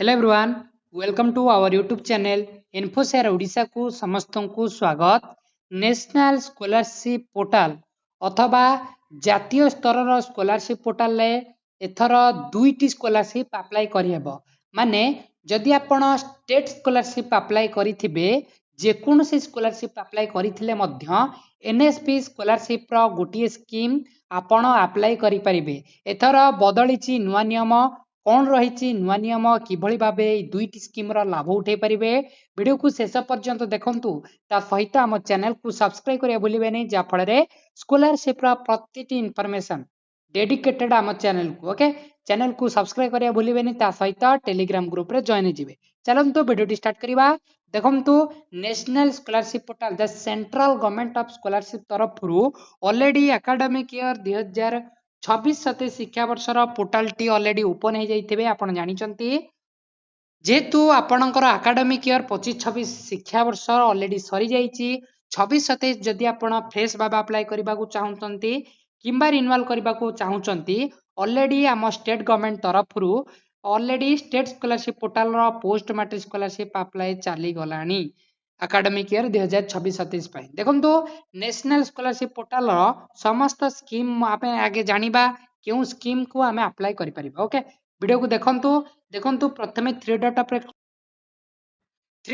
Hello everyone, welcome to our YouTube channel Infoshare Odisha को समस्त को स्वागत। नेशनल स्कॉलरशिप पोर्टल अथवा जातीय स्तर स्कॉलरशिप पोर्टल एथर दुईटी स्कॉलरशिप अप्लाई करिहेबो। माने जदि आपण स्टेट स्कॉलरशिप अप्लाई करिथिबे जेकोनोसी स्कॉलरशिप अप्लाई करिथिले मध्य एनएसपी स्कॉलरशिप रो गोटिए स्कीम आपण अप्लाई करि परिबे। एथर बदलिछि नुवा नियम कौन रही नुआ नियम किभली भाबे दुईटी स्कीम रा लाभ उठे परिबे। वीडियो को शेष पर्यंत देखंतु ता सहित आम चैनल को सब्सक्राइब करिया भूलिबे नहीं जा फल स्कॉलरशिप रा प्रतिटी इनफॉरमेशन डेडिकेटेड आम चैनल को ओके चैनल को सब्सक्राइब करिया भूलिबे नहीं ता सहित टेलीग्राम ग्रुप रे जॉइन जिवे। चलंतु वीडियो स्टार्ट करिबा। देखंतु national scholarship portal the central government of scholarship तरफ ऑलरेडी एकेडमिक ईयर 2026-27 शिक्षा वर्षर पोर्टाल टी ऑलरेडी ओपन हो जाइथिबे। आपण जानिचंती जेहेतु आपणकर एकेडमिक ईयर 25-26 शिक्षा वर्ष ऑलरेडी सरी जाइछि। 26-27 जदि आपण फ्रेश भाबा अप्लाई करबा को चाहुचंती किंबा रिन्यूअल करबा को चाहुचंती ऑलरेडी आम स्टेट गवर्नमेंट तरफ ऑलरेडी स्टेट स्कॉलरशिप पोर्टल रो पोस्ट मैट्रिक स्कॉलरशिप अप्लाई चली गलानी एकेडमिक ईयर 2026-27 देखो नेशनल स्कॉलरशिप पोर्टल समस्त स्कीम आगे जानिबा क्यों स्कीम को आमे अप्लाई करि परिबा। ओके वीडियो को देखंतु प्रथमे थ्री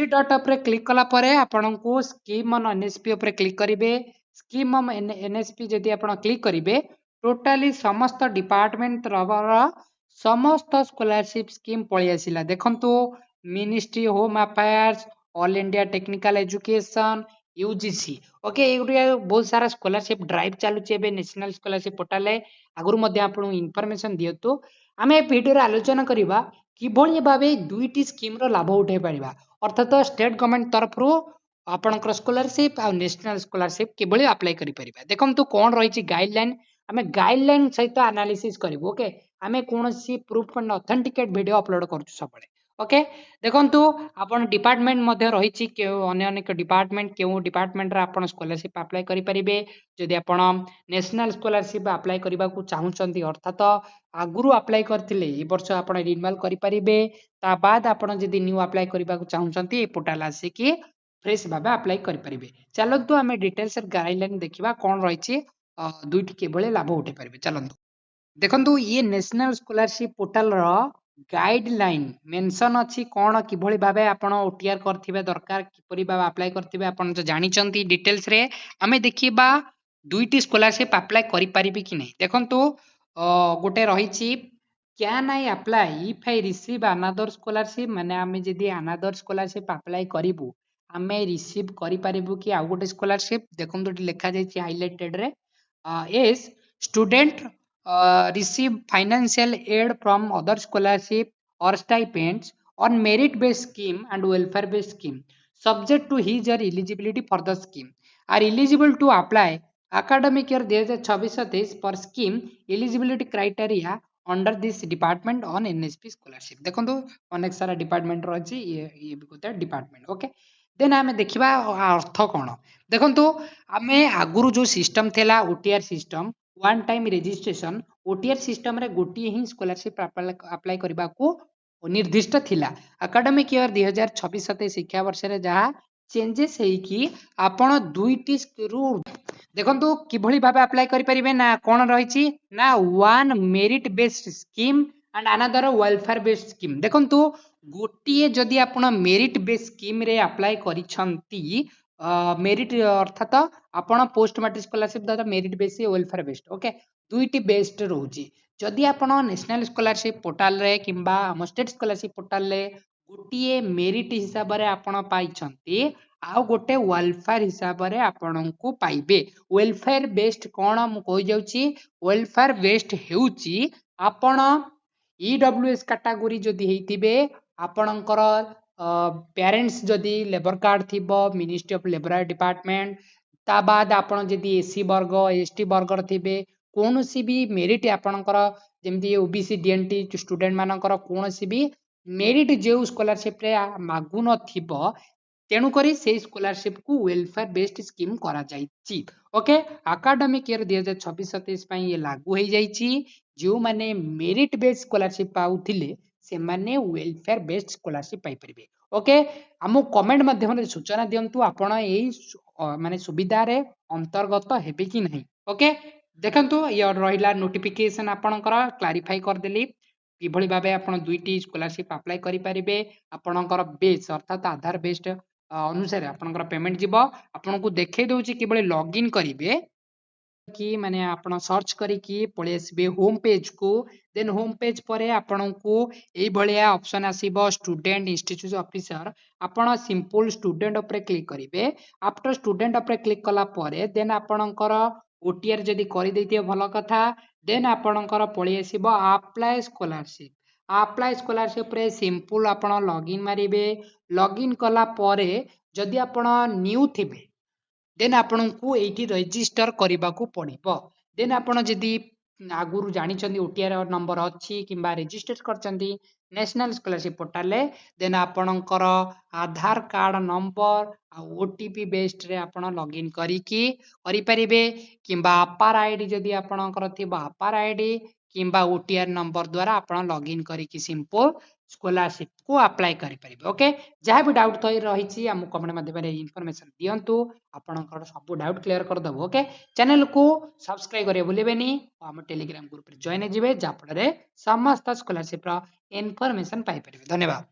डॉट रे क्लिक कला परे आपनको स्कीम ऑन एनएसपी ऊपर क्लिक करिवे। स्कीम ऑन एनएसपी जदि आपण क्लिक करिवे टोटाली समस्त डिपार्टमेंट रबर समस्त स्कॉलरशिप स्कीम पळि आसिला। देखंतु ministry home affairs all India technical education UGC okay ये बहुत सारा स्कॉलरशिप ड्राइव चलुचे नेशनल स्कॉलरशिप पोर्टल आगुर मध्य आपन इनफॉरमेशन दियतु। आमे वीडियो आलोचना करिबा किभली भाबे दुईटी स्कीम रो लाभ उठे परिबा अर्थात स्टेट गवर्नमेंट तरफ आपनकर स्कॉलरशिप आ नेशनल स्कॉलरशिप किभली अप्लाई करि परिबा। देखंतु कोन रहिछि गाइडलाइन आमे गाइडलाइन सहित एनालिसिस करिवो। ओके आमे कोनोसी proof and authenticate video upload करछु सबले। ओके देखंतु आपण डिपार्टमेंट मध्ये रहिछि के अनेक डिपार्टमेंट केउ डिपार्टमेंट रा आपण स्कॉलरशिप अप्लाई करि परिबे। जदि आपण नेशनल स्कॉलरशिप अप्लाई करबा को चाहुचंती अर्थात आगुरु अप्लाई करथिले ए वर्ष आपण रिन्यूअल करि परिबे ता बाद आपण जदि न्यू अप्लाई करबा को चाहुचंती ए पोर्टल आसी कि फ्रेश भाबे अप्लाई करि परिबे। चलंतु आमे डिटेल्स गाइडलाइन देखिबा कोन रहिछि दुईटी केबळे लाभ उठे परिबे। चलंतु देखंतु ये नेशनल स्कॉलरशिप पोर्टल रो गाइडलाइन मेंशन अछि कोन किभली भाबे आपण ओटीआर करथिबे दरकार किपरि भाबे अप्लाई करथिबे आपण जो जानिचंती डिटेल्स रे आमे देखिबा दुईटी स्कॉलरशिप अप्लाई करि परिबे कि नै। देखंतु गोटे रहिछि can I apply if I receive another scholarship माने आमे जदि अनदर स्कॉलरशिप अप्लाई करिवु आमे रिसीव करि परिबु कि आ गोटे स्कॉलरशिप। देखंतु लेखा जाइछि हाइलाइटेड रे S student receive financial aid from other scholarship or stipends on merit based scheme and welfare based scheme subject to his or eligibility for the scheme are eligible to apply academic year 2026-27 for scheme eligibility criteria under this department on NSP scholarship। देखो अनेक सारा department रही ये गोटे department. Okay then आमे देखिबा अर्थ कोन। देखंतु आमे आगुरु जो सिस्टम थेला OTR system one time registration OTR system रे गोटी ही स्कॉलरशिप अप्लाई करबा को निर्दिष्ट थिला। एकेडमिक ईयर 2026-27 शिक्षा वर्ष रे जहा चेंजेस हेई कि आपण दुईटी रु देखंतु किभली भाबे अप्लाई करि परिबे ना कोन रहिछि ना one merit based scheme and another welfare based scheme. देखंतु गोटिए जदि आपण मेरिट बेस्ड स्कीम रे अप्लाई करिसंती मेरिट अर्थात आपण पोस्ट मैट्रिक स्कॉलरशिप द्वारा merit based welfare based okay दुईटी बेस्ड रहउची। जदि आपण नेशनल स्कॉलरशिप पोर्टल रे किंबा हम स्टेट स्कॉलरशिप पोर्टल रे गोटिए मेरिट हिसाब रे आपण पाइछंती आ गोटे वेलफेयर हिसाब रे आपण को पाइबे। वेलफेयर बेस्ड कोन हम कहि जाउची वेलफेयर बेस्ड हेउची आपण ईडब्ल्यूएस कैटेगरी जदि हेतिबे आपणकर पेरेंट्स जदि लेबर कार्ड थिबो मिनिस्ट्री ऑफ लेबर डिपार्टमेंट ता बाद आपण जदि एससी वर्ग एसटी वर्ग थिबे कोनोसी भी मेरिट आपणकर जेमति ओबीसी डीएनटी स्टूडेंट मानकर कोनोसी भी मेरिट जे स्कॉलरशिप रे मागु न थिबो तेणु करी से स्कॉलरशिप को वेलफेयर बेस्ड स्कीम करा जाइछि। ओके एकेडमिक ईयर 2026-27 पई ये लागू हे जाइछि। जो माने मेरिट बेस्ड स्कॉलरशिप पाउथिले से माने वेलफेयर बेस्ड स्कॉलरशिप पाई परिबे ओके हमु कमेंट माध्यम रे सूचना दियंतु आपण एई माने सुविधा रे अंतर्गत हेबे कि नहीं ओके देखंतु ये रहिला नोटिफिकेशन आपणकर क्लारिफाई कर देली किभଳି भाबे आपण दुईटी स्कॉलरशिप अप्लाई करि परिबे आपणकर बेस अर्थात आधार बेस्ड अनुसार आपणकर पेमेंट जीवो आपनको देखै दउची किभଳି लॉगिन करिवे कि माने आपण सर्च करिकी पळे आसबे होम पेज को देन होम पेज परे आपणको एई भलिया ऑप्शन आसीबो स्टूडेंट इंस्टीट्यूट ऑफिसर आपण सिंपल स्टूडेंट ऊपर क्लिक करिवे आफ्टर स्टूडेंट ऊपर क्लिक कला परे देन आपणकर ओटीआर जदी करि दैतिय भलो कथा देन आपणकर पळे आसीबो अप्लाई स्कॉलरशिप रे सिंपल आपण लॉगिन मारिबे लॉगिन कला परे जदी आपण न्यू थिबे देन आपको ये रजिस्टर करने को पड़ो देन आपण जदि आगुरी जानी ओटीआर नंबर अच्छी कि रेजिस्टर कर नेशनल स्कॉलरशिप पोर्टल देन आपणकर आधार कार्ड नंबर ओटीपी बेस्ड रे आपण लॉगिन करिपारे कि अपार आईडी जदि आपणकर अपार आईडी कि ओटीआर नंबर द्वारा आपण लॉगिन करके सिंपल स्कॉलरशिप को अप्लाई करें ओके जहाँ भी डाउट तो रही आम कमेंट माध्यम इनफॉरमेशन दिंतु आपंकर सब डाउट क्लियर करदेव ओके चैनल को सब्सक्राइब करेंगे भूलें आम टेलीग्राम ग्रुप जॉइन हे जहाँफल समस्त स्कॉलरशिप इनफॉरमेशन पाई धन्यवाद।